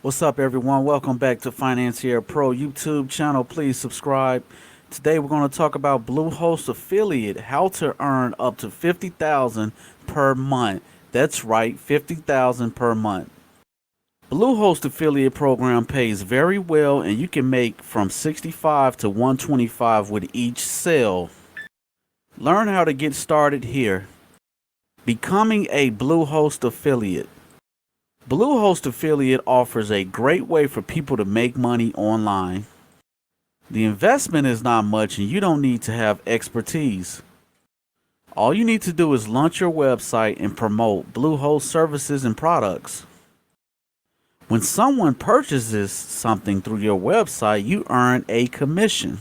What's up, everyone? Welcome back to Financier Pro YouTube channel. Please subscribe. Today we're going to talk about Bluehost affiliate, how to earn up to $50,000 per month. That's right, $50,000 per month. Bluehost affiliate program pays very well, and you can make from $65 to $125 with each sale. Learn how to get started here. Becoming a Bluehost affiliate. Bluehost affiliate offers a great way for people to make money online. The investment is not much and you don't need to have expertise. All you need to do is launch your website and promote Bluehost services and products. When someone purchases something through your website, you earn a commission.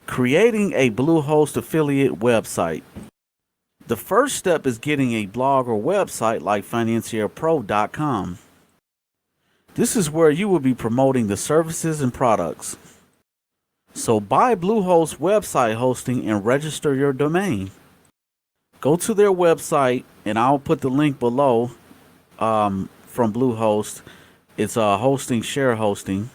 Creating a Bluehost affiliate website. The first step is getting a blog or website like financierpro.com. This is where you will be promoting the services and products. So buy Bluehost website hosting and register your domain. Go to their website, and I'll put the link below from Bluehost. It's share hosting.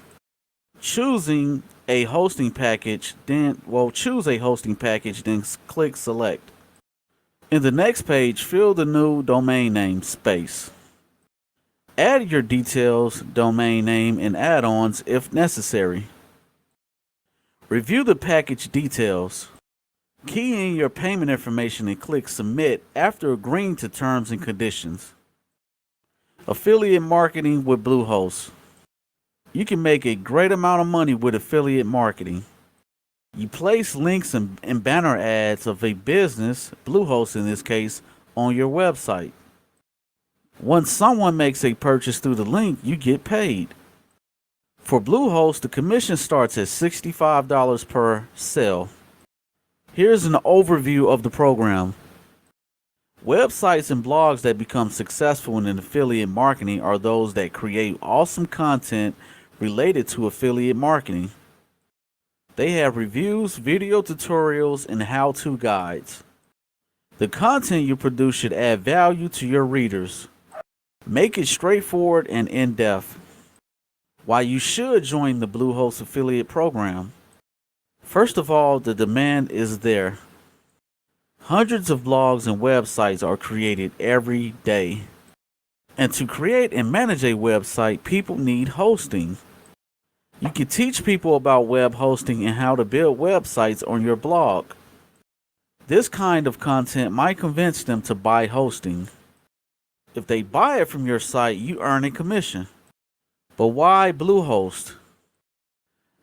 Choosing a hosting package, choose a hosting package, then click select. In the next page, fill the new domain name space. Add your details, domain name, and add-ons if necessary. Review the package details. Key in your payment information and click submit after agreeing to terms and conditions. Affiliate marketing with Bluehost. You can make a great amount of money with affiliate marketing. You place links and banner ads of a business, Bluehost in this case, on your website. Once someone makes a purchase through the link, you get paid. For Bluehost, the commission starts at $65 per sale. Here's an overview of the program. Websites and blogs that become successful in affiliate marketing are those that create awesome content related to affiliate marketing. They have reviews, video tutorials, and how-to guides. The content you produce should add value to your readers. Make it straightforward and in-depth. Why you should join the Bluehost affiliate program. First of all, the demand is there. Hundreds of blogs and websites are created every day. And to create and manage a website, people need hosting. You can teach people about web hosting and how to build websites on your blog. This kind of content might convince them to buy hosting. If they buy it from your site, you earn a commission. But why Bluehost?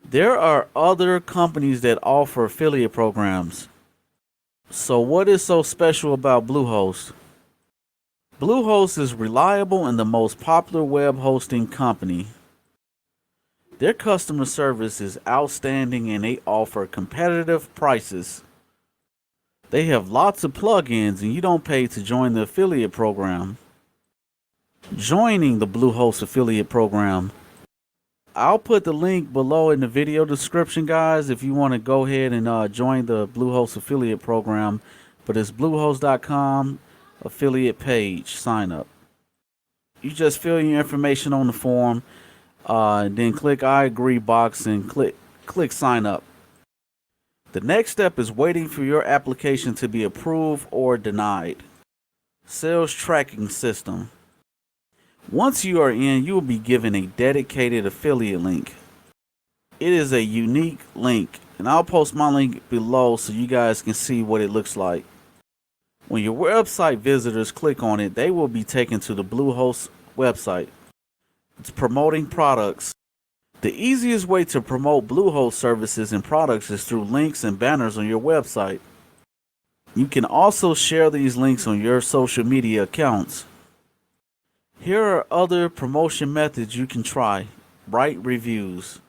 There are other companies that offer affiliate programs. So what is so special about Bluehost? Bluehost is reliable and the most popular web hosting company. Their customer service is outstanding and they offer competitive prices. They have lots of plugins and you don't pay to join the affiliate program. Joining the Bluehost affiliate program. I'll put the link below in the video description, guys, if you want to go ahead and join the Bluehost affiliate program. But it's bluehost.com affiliate page, sign up. You just fill your information on the form. Then click I agree box and click sign up. The next step is waiting for your application to be approved or denied. Sales tracking system. Once you are in, you will be given a dedicated affiliate link. It is a unique link, and I'll post my link below so you guys can see what it looks like. When your website visitors click on it, they will be taken to the Bluehost website. It's promoting products. The easiest way to promote Bluehost services and products is through links and banners on your website. You can also share these links on your social media accounts. Here are other promotion methods you can try. Write reviews.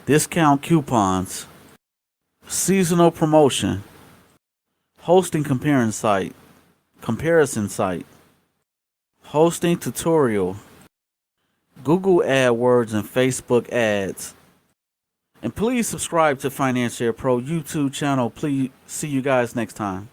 Discount coupons. Seasonal promotion. Hosting comparison site. Hosting tutorial. Google AdWords and Facebook ads. And please subscribe to Financier Pro YouTube channel. Please see you guys next time.